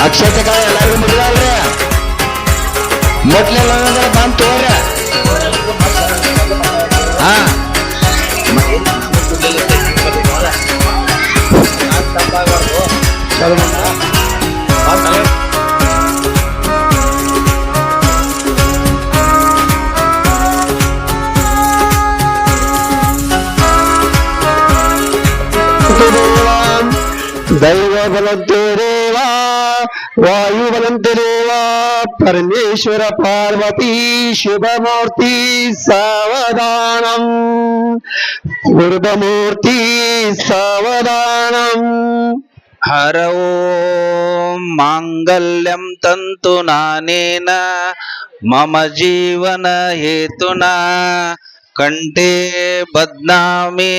ಅಕ್ಷತೆ ಕಾಲ ಎಲ್ಲರಿಗೂ ಮುಗಿದಲ್ರಿ ಮೊಟ್ಲೆಲ್ಲ ಬಂದ್ ತೋರ್ರಿ ಹಾ ದೈವ ಬಲಂತೇರೇವ ವಾಯು ಬಲಂತೇರೇವ ಪರಮೇಶ್ವರ ಪಾರ್ವತಿ ಶುಭಮೂರ್ತಿ ಸಾವಧಾನಂ ಶುಭಮೂರ್ತಿ ಸಾವಧಾನಂ ಹರ ಓಂ ಮಾಂಗಲ್ಯಂ ತಂತು ನಾನೇನ ಮಮ ಜೀವನ ಹೇತುನಾ ಕಂಠೆ ಬದ್ನಾಮಿ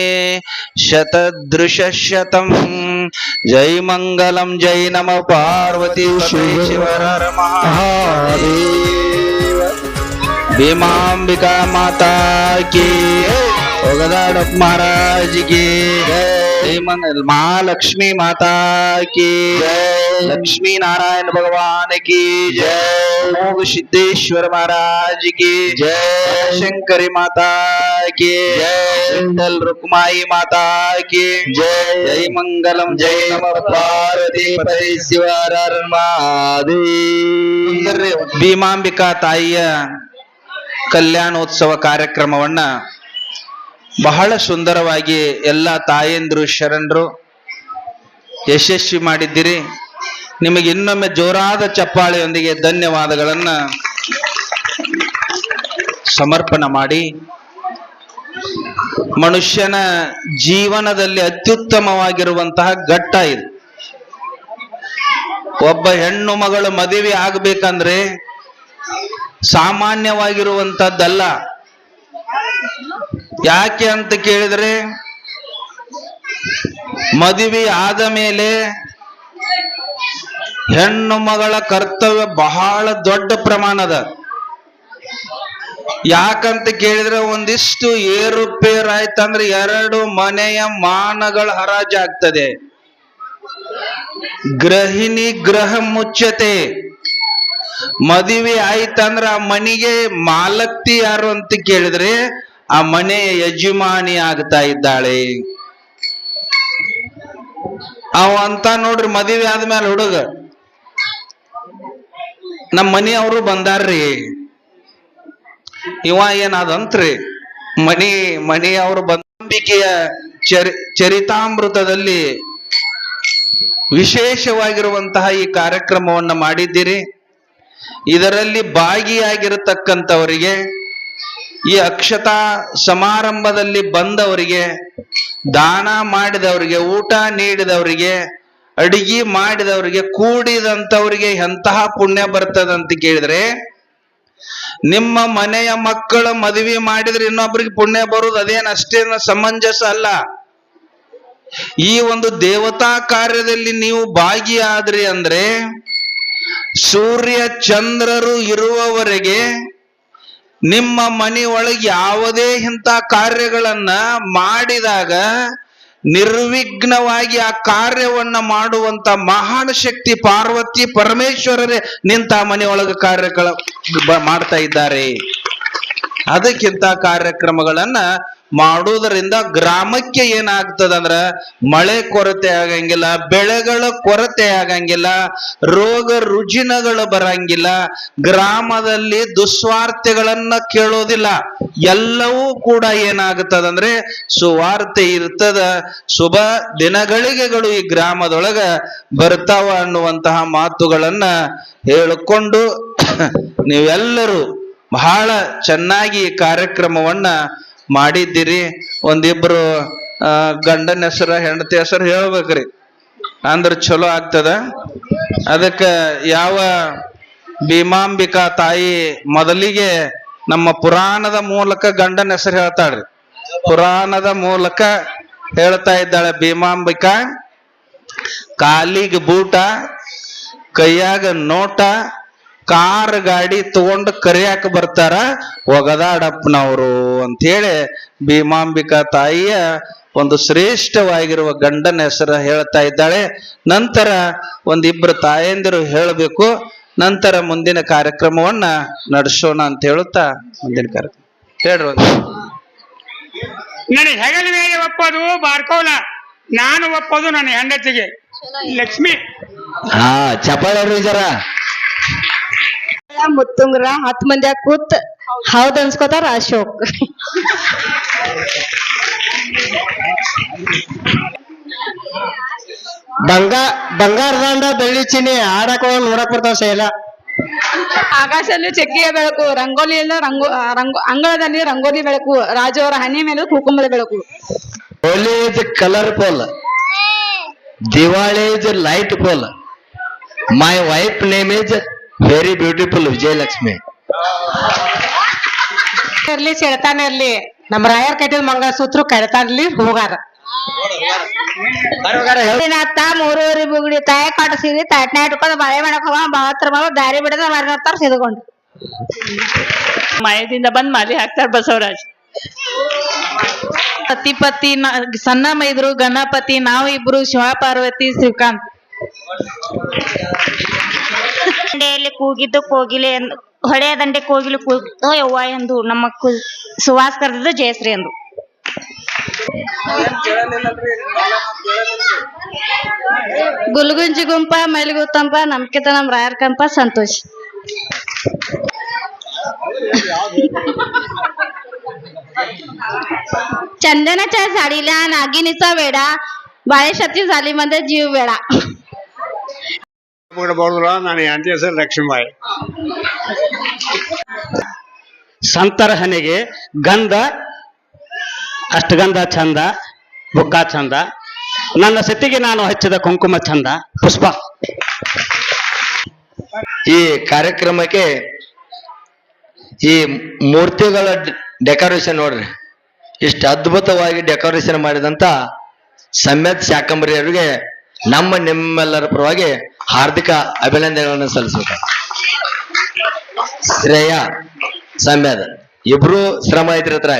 ಶತದೃಶತಂ ಜೈ ಮಂಗಲಂ ಜೈ ನಮ ಪಾರ್ವತಿ ಶಿವರ ಮಹಾದೇವ ಭೀಮಾಂಬಿಕಾ ಮಾತಾ ಕಿ ಒಗದಾಡಪ್ಪ ಮಹಾರಾಜ್ ಕಿ जय मंगल महालक्ष्मी माता की जय लक्ष्मी नारायण भगवान की जय मोग सिद्धेश्वर महाराज की जय शंकरी माता की जय रुक्माई माता की जय जय मंगलम जय नमः पार्वती पते शिवर महादेव ಭೀಮಾಂಬಿಕಾ ತಾಯಿಯ ಕಲ್ಯಾಣೋತ್ಸವ ಕಾರ್ಯಕ್ರಮವನ್ನ ಬಹಳ ಸುಂದರವಾಗಿ ಎಲ್ಲ ತಾಯಂದ್ರು ಶರಣರು ಯಶಸ್ವಿ ಮಾಡಿದ್ದೀರಿ. ನಿಮಗೆ ಇನ್ನೊಮ್ಮೆ ಜೋರಾದ ಚಪ್ಪಾಳೆಯೊಂದಿಗೆ ಧನ್ಯವಾದಗಳನ್ನ ಸಮರ್ಪಣೆ ಮಾಡಿ, ಮನುಷ್ಯನ ಜೀವನದಲ್ಲಿ ಅತ್ಯುತ್ತಮವಾಗಿರುವಂತಹ ಘಟ್ಟ ಇದು. ಒಬ್ಬ ಹೆಣ್ಣು ಮಗಳು ಮದುವೆ ಆಗಬೇಕಂದ್ರೆ ಸಾಮಾನ್ಯವಾಗಿರುವಂತದ್ದಲ್ಲ. ಯಾಕೆ ಅಂತ ಕೇಳಿದ್ರೆ, ಮದುವೆ ಆದ ಮೇಲೆ ಹೆಣ್ಣು ಮಗಳ ಕರ್ತವ್ಯ ಬಹಳ ದೊಡ್ಡ ಪ್ರಮಾಣದ. ಯಾಕಂತ ಕೇಳಿದ್ರೆ, ಒಂದಿಷ್ಟು ಏರುಪೇರು ಆಯ್ತಂದ್ರೆ ಎರಡು ಮನೆಯ ಮಾನಗಳ ಹರಾಜಾಗ್ತದೆ. ಗೃಹಿಣಿ ಗೃಹ ಮುಚ್ಚತೆ. ಮದುವೆ ಆಯ್ತಂದ್ರ ಆ ಮನೆಗೆ ಮಾಲಕ್ತಿ ಯಾರು ಅಂತ ಕೇಳಿದ್ರೆ ಆ ಮನೆಯ ಯಜಮಾನಿ ಆಗ್ತಾ ಇದ್ದಾಳೆ. ಅವ ಅಂತ ನೋಡ್ರಿ, ಮದುವೆ ಆದ್ಮೇಲೆ ಹುಡುಗ ನಮ್ಮ ಮನೆಯವರು ಬಂದಾರ್ರಿ, ಇವ ಏನಾದಂತ್ರಿ ಮನೆಯವರು ಬಂಬಿಕೆಯ ಚರಿತಾಮೃತದಲ್ಲಿ ವಿಶೇಷವಾಗಿರುವಂತಹ ಈ ಕಾರ್ಯಕ್ರಮವನ್ನ ಮಾಡಿದ್ದೀರಿ. ಇದರಲ್ಲಿ ಭಾಗಿಯಾಗಿರತಕ್ಕಂಥವರಿಗೆ, ಈ ಅಕ್ಷತಾ ಸಮಾರಂಭದಲ್ಲಿ ಬಂದವರಿಗೆ, ದಾನ ಮಾಡಿದವರಿಗೆ, ಊಟ ನೀಡಿದವರಿಗೆ, ಅಡಿಗೆ ಮಾಡಿದವರಿಗೆ, ಕೂಡಿದಂಥವರಿಗೆ ಎಂತಹ ಪುಣ್ಯ ಬರ್ತದಂತ ಕೇಳಿದ್ರೆ, ನಿಮ್ಮ ಮನೆಯ ಮಕ್ಕಳ ಮದುವೆ ಮಾಡಿದ್ರೆ ಇನ್ನೊಬ್ಬರಿಗೆ ಪುಣ್ಯ ಬರುವುದು ಅದೇನು ಅಷ್ಟೇನ ಸಮಂಜಸ ಅಲ್ಲ. ಈ ಒಂದು ದೇವತಾ ಕಾರ್ಯದಲ್ಲಿ ನೀವು ಭಾಗಿಯಾದ್ರಿ ಅಂದ್ರೆ, ಸೂರ್ಯ ಚಂದ್ರರು ಇರುವವರೆಗೆ ನಿಮ್ಮ ಮನೆಯೊಳಗೆ ಯಾವುದೇ ಇಂಥ ಕಾರ್ಯಗಳನ್ನ ಮಾಡಿದಾಗ ನಿರ್ವಿಘ್ನವಾಗಿ ಆ ಕಾರ್ಯವನ್ನ ಮಾಡುವಂತ ಮಹಾನ್ ಶಕ್ತಿ ಪಾರ್ವತಿ ಪರಮೇಶ್ವರರೇ ನಿಂತ ಮನೆಯೊಳಗೆ ಕಾರ್ಯಗಳ ಮಾಡ್ತಾ ಇದ್ದಾರೆ. ಅದಕ್ಕಿಂತ ಕಾರ್ಯಕ್ರಮಗಳನ್ನ ಮಾಡುವುದರಿಂದ ಗ್ರಾಮಕ್ಕೆ ಏನಾಗ್ತದಂದ್ರ ಮಳೆ ಕೊರತೆ ಆಗಂಗಿಲ್ಲ, ಬೆಳೆಗಳ ಕೊರತೆ ಆಗಂಗಿಲ್ಲ, ರೋಗ ರುಜಿನಗಳು ಬರಂಗಿಲ್ಲ, ಗ್ರಾಮದಲ್ಲಿ ದುಸ್ವಾರ್ತೆಗಳನ್ನ ಕೇಳೋದಿಲ್ಲ. ಎಲ್ಲವೂ ಕೂಡ ಏನಾಗುತ್ತದಂದ್ರೆ ಸುವಾರ್ತೆ ಇರ್ತದ. ಶುಭ ದಿನಗಳಿಗೆಗಳು ಈ ಗ್ರಾಮದೊಳಗ ಬರ್ತಾವ ಅನ್ನುವಂತಹ ಮಾತುಗಳನ್ನ ಹೇಳಿಕೊಂಡು ನೀವೆಲ್ಲರೂ ಬಹಳ ಚೆನ್ನಾಗಿ ಕಾರ್ಯಕ್ರಮವನ್ನ ಮಾಡಿದ್ದೀರಿ. ಒಂದಿಬ್ರು ಗಂಡನ ಹೆಸರು ಹೆಂಡತಿ ಹೆಸರು ಹೇಳ್ಬೇಕ್ರಿ, ಅಂದ್ರ ಚಲೋ ಆಗ್ತದ. ಅದಕ್ಕೆ ಯಾವ ಭೀಮಾಂಬಿಕಾ ತಾಯಿ ಮೊದಲಿಗೆ ನಮ್ಮ ಪುರಾಣದ ಮೂಲಕ ಗಂಡನ ಹೆಸರು ಹೇಳ್ತಾಳ್ರಿ. ಪುರಾಣದ ಮೂಲಕ ಹೇಳ್ತಾ ಇದ್ದಾಳೆ ಭೀಮಾಂಬಿಕಾ. ಕಾಲಿಗೆ ಬೂಟ, ಕೈಯಾಗ ನೋಟ, ಕಾರ್ ಗಾಡಿ ತಗೊಂಡು ಕರಿಯಾಕ ಬರ್ತಾರ ಒಗದಾಡಪ್ಪನವರು ಅಂತ ಹೇಳಿ ಭೀಮಾಂಬಿಕಾ ತಾಯಿಯ ಒಂದು ಶ್ರೇಷ್ಠವಾಗಿರುವ ಗಂಡನ ಹೆಸರು ಹೇಳ್ತಾ ಇದ್ದಾಳೆ. ನಂತರ ಒಂದಿಬ್ಬರು ತಾಯಂದಿರು ಹೇಳಬೇಕು. ನಂತರ ಮುಂದಿನ ಕಾರ್ಯಕ್ರಮವನ್ನ ನಡೆಸೋಣ ಅಂತ ಹೇಳುತ್ತಾ ಮುಂದಿನ ಕಾರ್ಯಕ್ರಮ ಹೇಳ್ರಿ. ನನ್ನ ಹೆಗಲ ಮೇಲೆ ಒಪ್ಪೋದು ಬಾರ್ಕೋಲ, ನಾನು ಒಪ್ಪೋದು ನನ್ನ ಹೆಂಡತಿಗೆ ಲಕ್ಷ್ಮಿ. ಹಾ ಚಪ್ಪಾಳೆ ಜರ. ಮುತ್ತುಂಗ್ರ 10 ಮಂದಿ ಕೂತ್ ಹೌದ್ ಅನ್ಸ್ಕೋತಾರ ಅಶೋಕ್. ಬಂಗಾರದಂಡ ಬೆಳ್ಳಿ ಚಿನ್ನಿ ಆಡಕ ನೋಡಕ್ ಬರ್ತಾವ ಶೈಲ. ಆಕಾಶದಲ್ಲಿ ಚಕ್ಕಿಯ ಬೆಳಕು, ರಂಗೋಲಿಯಿಂದ ಅಂಗಳದಲ್ಲಿ ರಂಗೋಲಿ ಬೆಳಕು, ರಾಜು ಅವರ ಹನಿ ಮೇಲೆ ಕುಕುಂಬದ ಬೆಳಕು. Holi is colourful, Diwali is lightful, my wife name is very beautiful Vijayalakshmi. ಇರ್ಲಿ ಸೆಳ್ತಾನ ಇರ್ಲಿ, ನಮ್ಮ ರಾಯರ್ ಕಟ್ಟಿದ ಮಂಗಲಸೂತ್ರ ಕಡ್ತಾನ್ಲಿ ಹೋಗಾರ. ಅತ್ತ 3 ಬುಗುಡಿ ತಾಯಿ ಕಟ್ಸಿರಿ ತಾಟ್ನ ಇಟ್ಕೊಂಡು ಮಳೆ ಮಾಡಕ್ ಹೋಗ ಬಾವತ್ರ ಮಗ ದಾರಿ ಬಿಡದ ಮಾರಿ ನೋಡ್ತಾರ ಸಿದ್ಕೊಂಡು. ಮಾಯದಿಂದ ಬಂದ್ ಮಾಲಿ ಹಾಕ್ತಾರ ಬಸವರಾಜ್. ಪತಿ ಸಣ್ಣ ಮೈದ್ರು ಗಣಪತಿ, ನಾವು ಇಬ್ರು ಶಿವ ಪಾರ್ವತಿ ಶ್ರೀಕಾಂತ್. ದಂಡೆಯಲ್ಲಿ ಕೂಗಿದ್ದು ಕೋಗಿಲೆ ಎಂದು, ಹೊಳೆಯ ದಂಡೆ ಕೋಗಿಲು ಕೂಗಿದ್ದು ಯವ್ವ ಎಂದು, ನಮ್ಮ ಸುವಾಸ್ ಕರೆದಿದ್ದು ಜಯಶ್ರೀ ಎಂದು. ಗುಲ್ಗುಂಜಿ ಗುಂಪ ಮೈಲಿಗುತ್ತಂಪ ನಮ್ಕಿತ ನಮ್ ರಾಯರ್ ಕಂಪ ಸಂತೋಷ್. चंदनाच्या साडीला नागिनीचा वेडा, बाळेशाची झाली मध्ये जीव वेडा. ಬಿಡಬಹುದ್ರ ನನ್ನ ಹೆಂಡತಿ ಹೆಸರು ಲಕ್ಷ್ಮೀಬಾಯಿ. ಸಂತರ ಹನೆಗೆ ಗಂಧ ಅಷ್ಟಗಂಧ ಚಂದ, ಬುಕ್ಕ ಚಂದ, ನನ್ನ ಸತಿಗೆ ನಾನು ಹಚ್ಚಿದ ಕುಂಕುಮ ಚಂದ. ಪುಷ್ಪ. ಈ ಕಾರ್ಯಕ್ರಮಕ್ಕೆ ಈ ಮೂರ್ತಿಗಳ ಡೆಕೋರೇಷನ್ ನೋಡ್ರಿ, ಇಷ್ಟು ಅದ್ಭುತವಾಗಿ ಡೆಕೋರೇಷನ್ ಮಾಡಿದಂತ ಸಮ್ಯತ್ ಶಾಕಂಬರಿ ಅವರಿಗೆ ನಿಮ್ಮೆಲ್ಲರ ಪರವಾಗಿ ಹಾರ್ದಿಕ ಅಭಿನಂದನೆಗಳನ್ನು ಸಲ್ಲಿಸಬೇಕು. ಶ್ರೇಯ ಸಮ್ಯದ ಇಬ್ರು ಶ್ರಮ ಐತ್ರಿ ಹತ್ರ